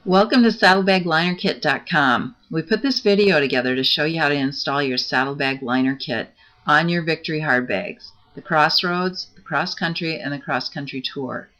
Welcome to SaddlebagLinerKit.com. We put this video together to show you how to install your Saddlebag Liner Kit on your Victory hard bags, the Crossroads, the Cross Country, and the Cross Country Tour.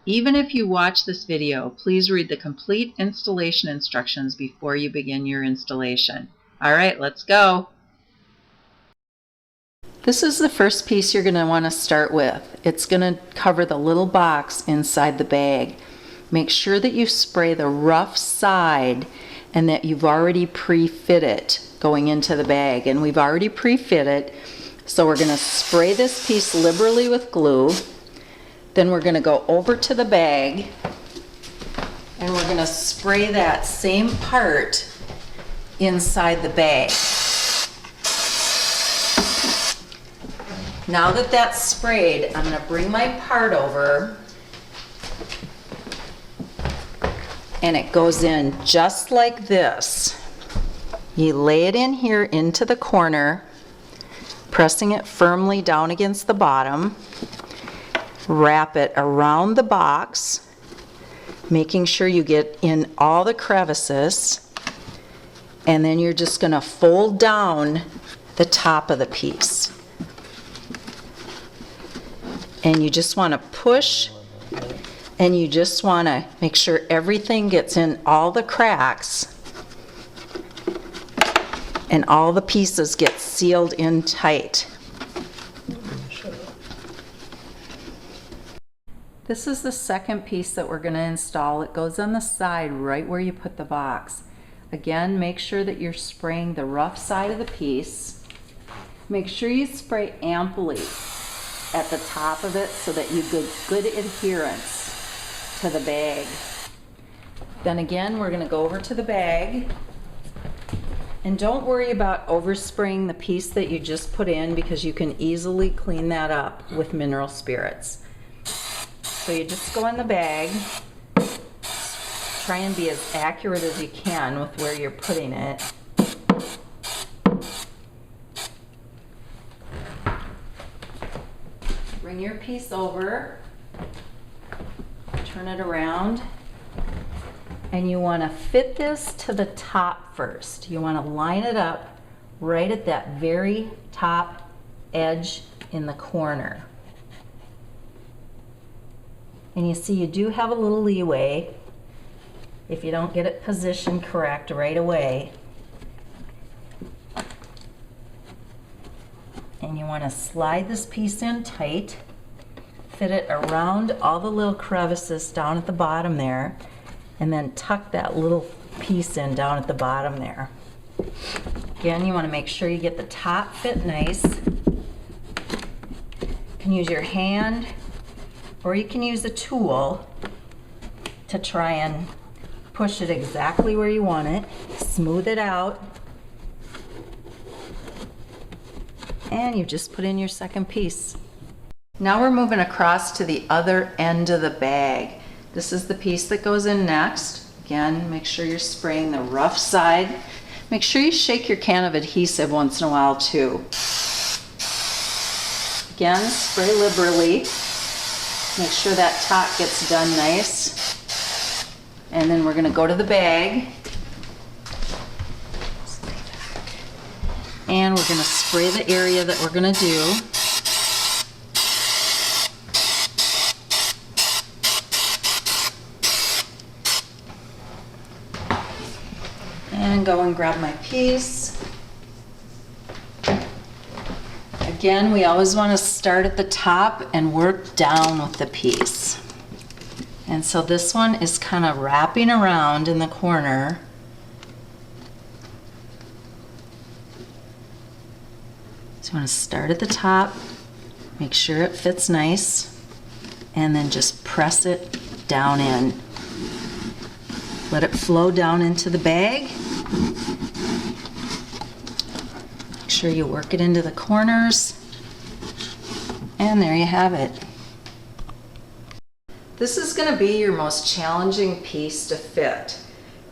Even if you watch this video, please read the complete installation instructions before you begin your installation. Alright, let's go! This is the first piece you're going to want to start with. It's going to cover the little box inside the bag. Make sure that you spray the rough side and that you've already pre-fit it going into the bag. And we've already pre-fit it, so we're going to spray this piece liberally with glue. Then we're going to go over to the bag and we're going to spray that same part inside the bag. Now that that's sprayed, I'm going to bring my part over and it goes in just like this. You lay it in here into the corner, pressing it firmly down against the bottom. Wrap it around the box, making sure you get in all the crevices, and then you're just going to fold down the top of the piece. And you just want to push, and you just want to make sure everything gets in all the cracks and all the pieces get sealed in tight. This is the second piece that we're going to install. It goes on the side right where you put the box. Again, make sure that you're spraying the rough side of the piece. Make sure you spray amply at the top of it so that you get good adherence to the bag. Then again, we're going to go over to the bag, and don't worry about overspraying the piece that you just put in, because you can easily clean that up with mineral spirits. So you just go in the bag, try and be as accurate as you can with where you're putting it. Bring your piece over, turn it around, and you want to fit this to the top first. You want to line it up right at that very top edge in the corner. And you see you do have a little leeway if you don't get it positioned correct right away. And you want to slide this piece in tight, fit it around all the little crevices down at the bottom there, and then tuck that little piece in down at the bottom there. Again, you want to make sure you get the top fit nice. You can use your hand or you can use a tool to try and push it exactly where you want it, smooth it out, and you just put in your second piece. Now we're moving across to the other end of the bag. This is the piece that goes in next. Again, make sure you're spraying the rough side. Make sure you shake your can of adhesive once in a while too. Again, spray liberally. Make sure that top gets done nice. And then we're going to go to the bag. And we're going to spray the area that we're going to do. And go and grab my piece. Again, we always want to start at the top and work down with the piece. And so this one is kind of wrapping around in the corner. So you want to start at the top, make sure it fits nice, and then just press it down in. Let it flow down into the bag. Make sure you work it into the corners, and there you have it. This is going to be your most challenging piece to fit.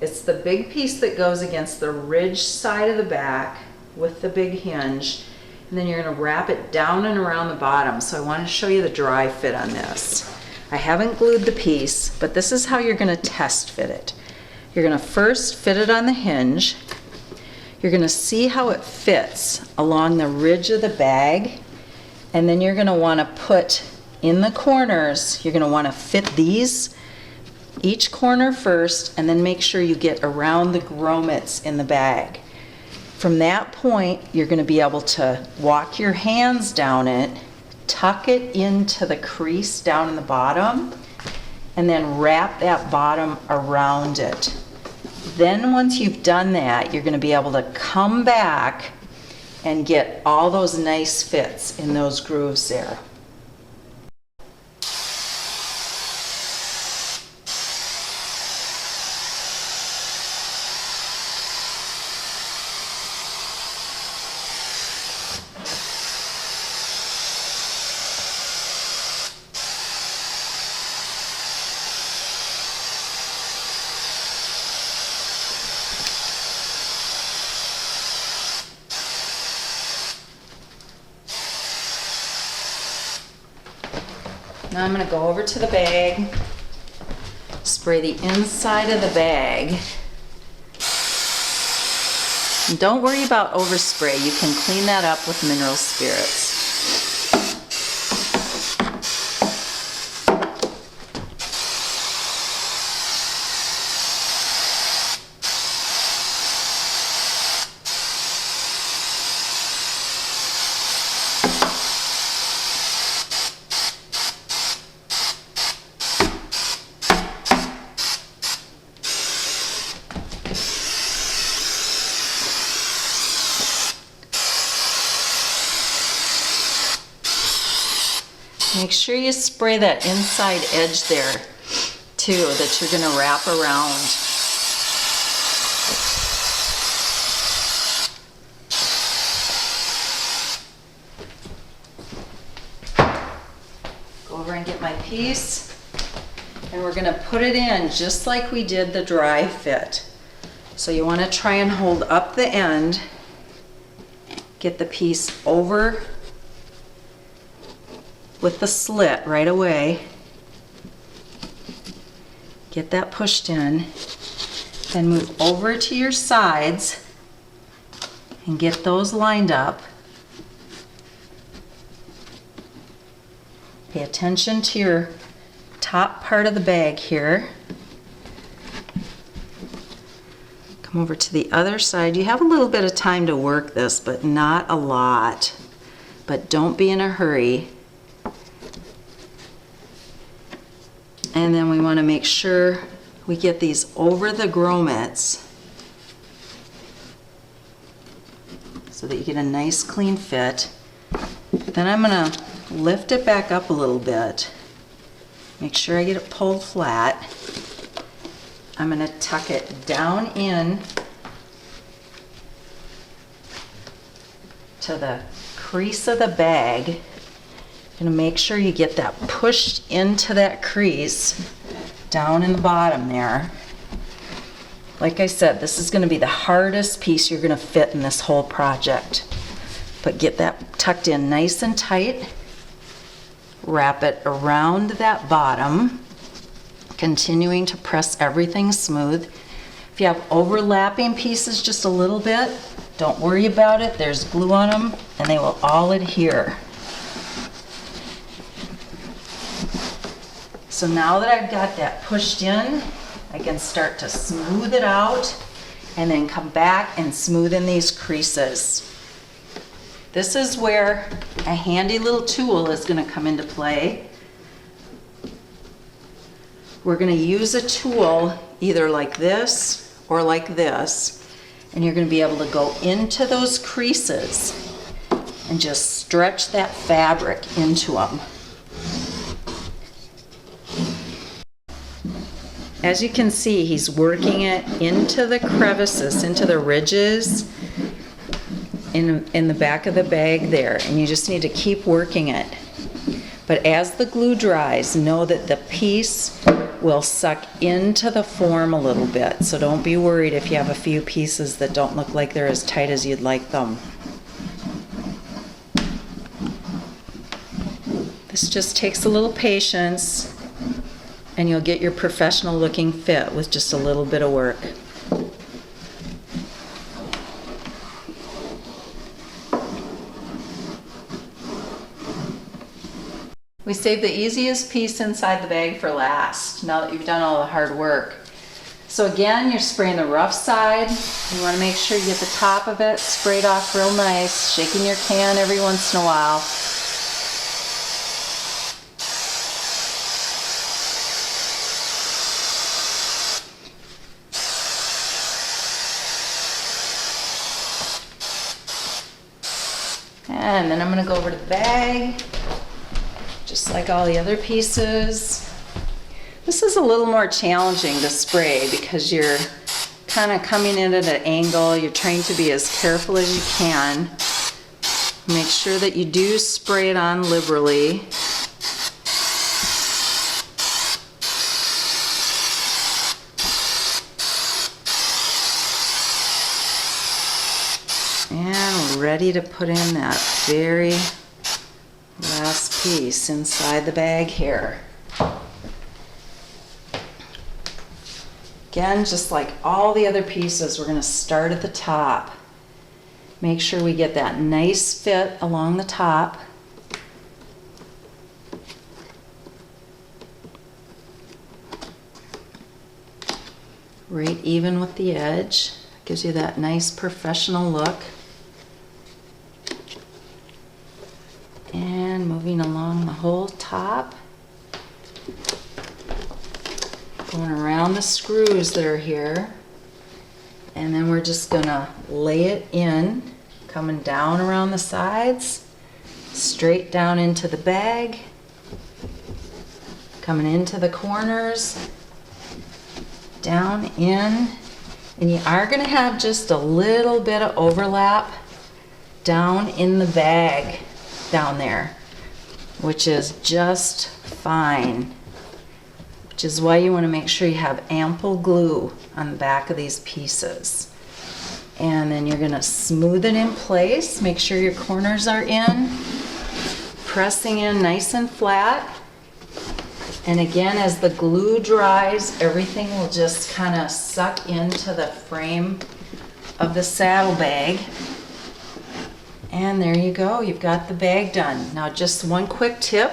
It's the big piece that goes against the ridge side of the back with the big hinge, and then you're going to wrap it down and around the bottom. So I want to show you the dry fit on this. I haven't glued the piece, but this is how you're going to test fit it. You're gonna first fit it on the hinge. You're gonna see how it fits along the ridge of the bag, and then you're gonna wanna put in the corners, you're gonna wanna fit these, each corner first, and then make sure you get around the grommets in the bag. From that point, you're gonna be able to walk your hands down it, tuck it into the crease down in the bottom, and then wrap that bottom around it. Then once you've done that, you're gonna be able to come back and get all those nice fits in those grooves there. Now I'm going to go over to the bag, spray the inside of the bag. And don't worry about overspray. You can clean that up with mineral spirits. Make sure you spray that inside edge there too, that you're going to wrap around. Go over and get my piece, and we're going to put it in just like we did the dry fit. So you want to try and hold up the end, get the piece over with the slit right away, get that pushed in, then move over to your sides and get those lined up. Pay attention to your top part of the bag here. Come over to the other side. You have a little bit of time to work this, but not a lot. But don't be in a hurry. And then we want to make sure we get these over the grommets so that you get a nice clean fit. Then I'm going to lift it back up a little bit. Make sure I get it pulled flat. I'm going to tuck it down in to the crease of the bag. Going to make sure you get that pushed into that crease down in the bottom there. Like I said, this is going to be the hardest piece you're going to fit in this whole project. But get that tucked in nice and tight. Wrap it around that bottom, continuing to press everything smooth. If you have overlapping pieces just a little bit, don't worry about it. There's glue on them and they will all adhere. So now that I've got that pushed in, I can start to smooth it out and then come back and smooth in these creases. This is where a handy little tool is going to come into play. We're going to use a tool either like this or like this, and you're going to be able to go into those creases and just stretch that fabric into them. As you can see, he's working it into the crevices, into the ridges in the back of the bag there, and you just need to keep working it. But as the glue dries, know that the piece will suck into the form a little bit, so don't be worried if you have a few pieces that don't look like they're as tight as you'd like them. This just takes a little patience. and you'll get your professional looking fit with just a little bit of work. We saved the easiest piece inside the bag for last, now that you've done all the hard work. So again, you're spraying the rough side. You want to make sure you get the top of it sprayed off real nice, shaking your can every once in a while. And then I'm going to go over to the bag, just like all the other pieces. This is a little more challenging to spray because you're kind of coming in at an angle. You're trying to be as careful as you can. Make sure that you do spray it on liberally. And we're ready to put in that very last piece inside the bag here. Again, just like all the other pieces, we're going to start at the top. Make sure we get that nice fit along the top. Right even with the edge. Gives you that nice professional look. And moving along the whole top. Going around the screws that are here, and then we're just gonna lay it in, coming down around the sides, straight down into the bag, coming into the corners, down in, and you are gonna have just a little bit of overlap down in the bag down there, which is just fine. Which is why you want to make sure you have ample glue on the back of these pieces. And then you're going to smooth it in place. Make sure your corners are in. Pressing in nice and flat. And again, as the glue dries, everything will just kind of suck into the frame of the saddlebag. And there you go. You've got the bag done. Now just one quick tip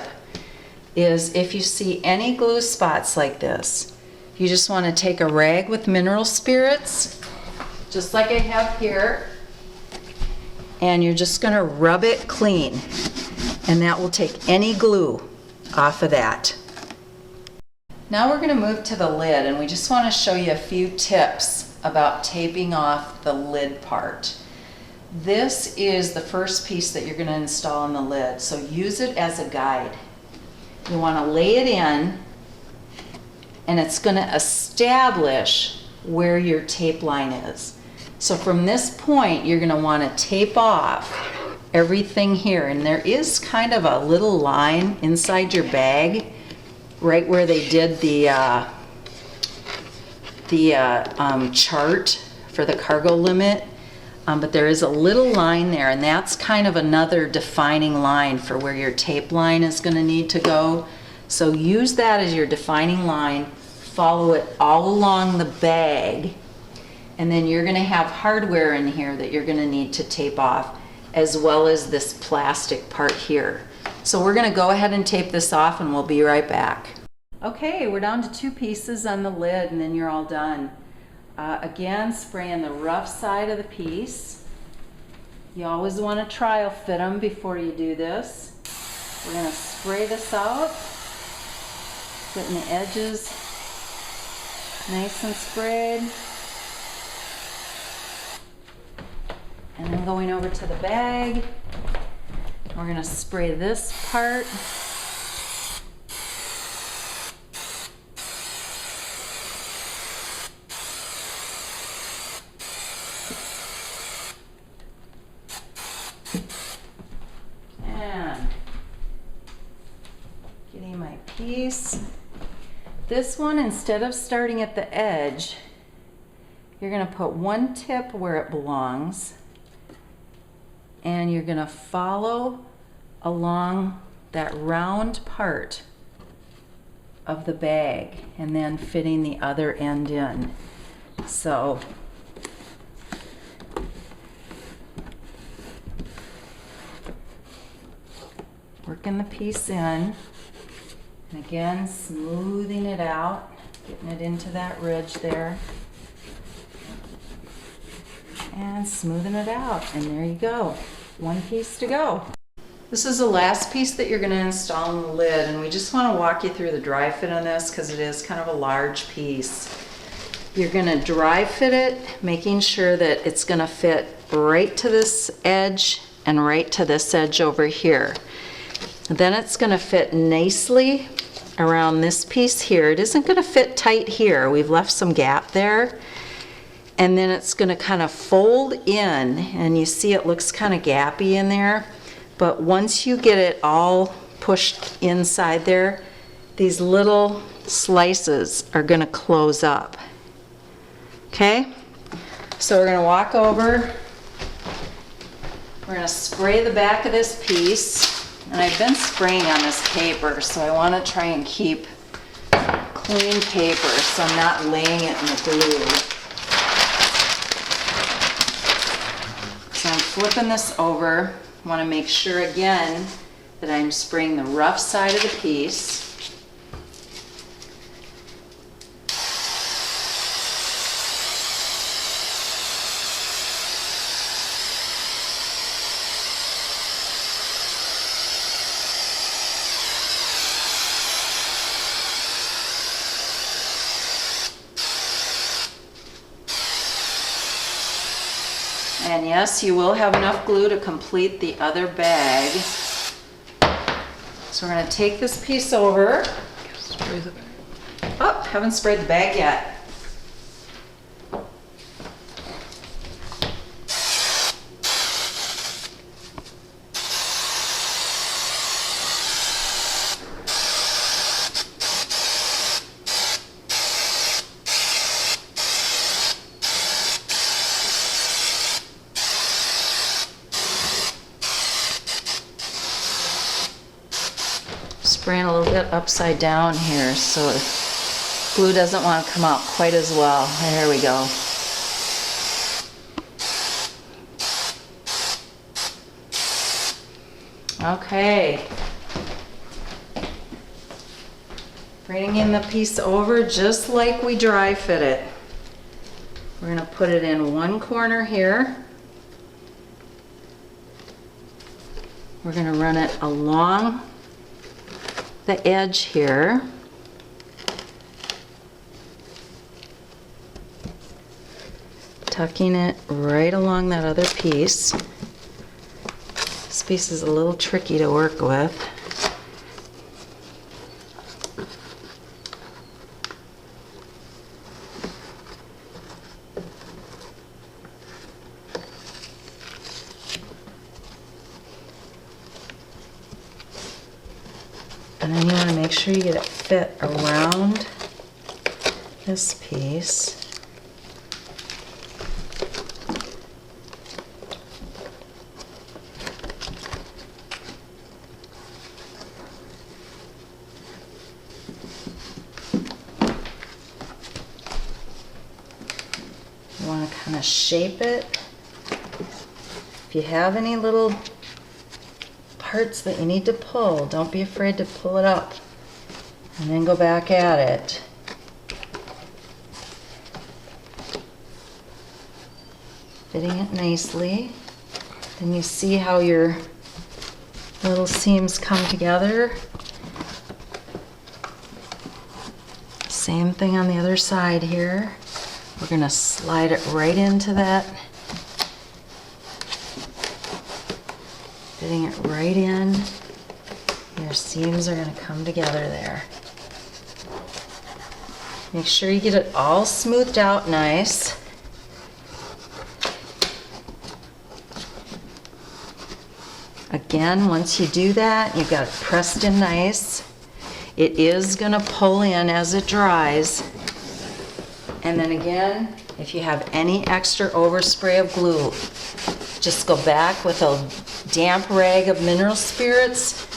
is if you see any glue spots like this, you just want to take a rag with mineral spirits, just like I have here, and you're just going to rub it clean, and that will take any glue off of that. Now we're going to move to the lid, and we just want to show you a few tips about taping off the lid part. This is the first piece that you're going to install on the lid, so use it as a guide. You want to lay it in, and it's going to establish where your tape line is. So from this point, you're going to want to tape off everything here, and there is kind of a little line inside your bag right where they did the chart for the cargo limit. But there is a little line there, and that's kind of another defining line for where your tape line is going to need to go. So use that as your defining line, follow it all along the bag, and then you're going to have hardware in here that you're going to need to tape off, as well as this plastic part here. So we're going to go ahead and tape this off, and we'll be right back. Okay, we're down to 2 pieces on the lid, and then you're all done. Again, spraying the rough side of the piece. You always want to trial fit them before you do this. We're going to spray this out, getting the edges nice and sprayed. And then going over to the bag, we're going to spray this part. Getting my piece. This one, instead of starting at the edge, you're going to put one tip where it belongs, and you're going to follow along that round part of the bag and then fitting the other end in. So working the piece in, and again smoothing it out, getting it into that ridge there, and smoothing it out, and there you go. One piece to go. This is the last piece that you're going to install in the lid, and we just want to walk you through the dry fit on this because it is kind of a large piece. You're going to dry fit it, making sure that it's going to fit right to this edge and right to this edge over here. Then it's going to fit nicely around this piece here. It isn't going to fit tight here. We've left some gap there. And then it's going to kind of fold in, and you see it looks kind of gappy in there. But once you get it all pushed inside there, these little slices are going to close up. Okay? So we're going to walk over. We're going to spray the back of this piece. And I've been spraying on this paper, so I want to try and keep clean paper so I'm not laying it in the glue. So I'm flipping this over. I want to make sure again that I'm spraying the rough side of the piece. And yes, you will have enough glue to complete the other bag. So we're going to take this piece over. Oh, haven't sprayed the bag yet. Spraying a little bit upside down here so the glue doesn't want to come out quite as well. There we go. Okay. Bringing the piece over just like we dry fit it. We're going to put it in one corner here. We're going to run it along the edge here. Tucking it right along that other piece. This piece is a little tricky to work with. And then you want to make sure you get it fit around this piece. You want to kind of shape it. If you have any little parts that you need to pull, don't be afraid to pull it up and then go back at it. Fitting it nicely. Then you see how your little seams come together. Same thing on the other side here. We're going to slide it right into that. Fitting it right in. Your seams are going to come together there. Make sure you get it all smoothed out nice. Again, once you do that, you've got it pressed in nice. It is going to pull in as it dries. And then again, if you have any extra overspray of glue, just go back with a damp rag of mineral spirits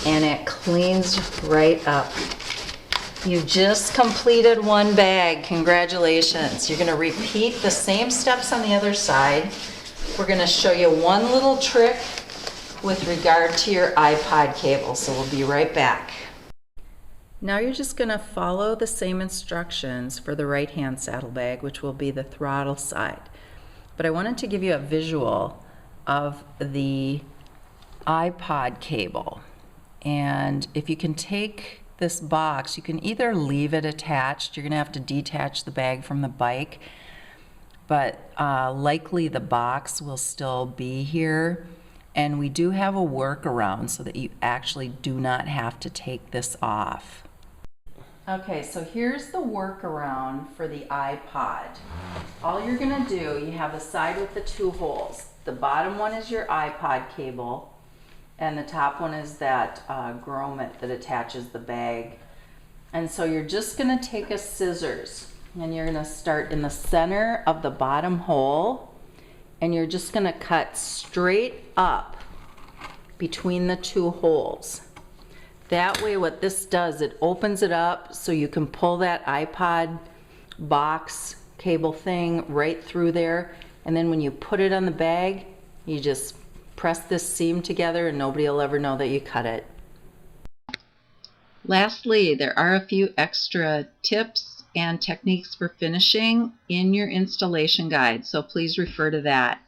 and it cleans right up. You just completed one bag. Congratulations. You're going to repeat the same steps on the other side. We're going to show you one little trick with regard to your iPod cable, so we'll be right back. Now you're just going to follow the same instructions for the right hand saddlebag, which will be the throttle side. But I wanted to give you a visual of the iPod cable. And if you can take this box, you can either leave it attached. You're going to have to detach the bag from the bike, but likely the box will still be here. And we do have a workaround so that you actually do not have to take this off. Okay, so here's the workaround for the iPod. All you're going to do, you have the side with the two holes. The bottom one is your iPod cable, and the top one is that grommet that attaches the bag. And so you're just going to take a scissors, and you're going to start in the center of the bottom hole, and you're just going to cut straight up between the two holes. That way what this does, it opens it up so you can pull that iPod box cable thing right through there, and then when you put it on the bag, you just press this seam together and nobody will ever know that you cut it. Lastly, there are a few extra tips and techniques for finishing in your installation guide, so please refer to that.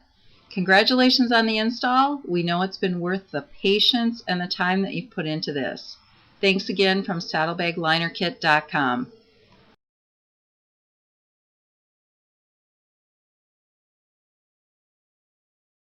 Congratulations on the install. We know it's been worth the patience and the time that you've put into this. Thanks again from SaddlebagLinerKit.com.